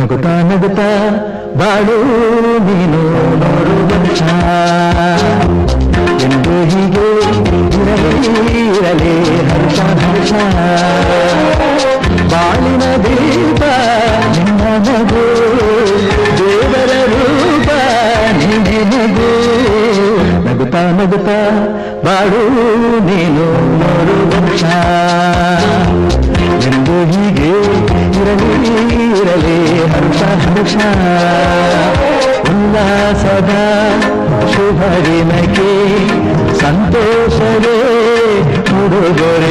ನಗುತ್ತಾ ನಗುತ್ತಾ ಬಾಳು ನೀನು ನೋಡು ವರ್ಷ ಎಂದು ಹೀಗೆ ಇರಲಿ ಹರ್ಷ ಹರ್ಷ ಬಾಳಿನ ದೀಪ ನಿನ್ನ ನಗು ದೇವರ ರೂಪ ನಿನ್ನೆ ನಗು ನಗುತ್ತಾ ನಗುತ್ತಾ ಬಾಳು ನೀನು ನೋಡು ವರ್ಷ ಎಂದು ಹೀಗೆ ಇರಲಿ ಹರ್ಷ ಹರ್ಷ ಉಲ್ಲಾಸದ ಶುಭ ದಿನಕ್ಕೆ ಸಂತೋಷವೇ ಉಡುಗೊರೆ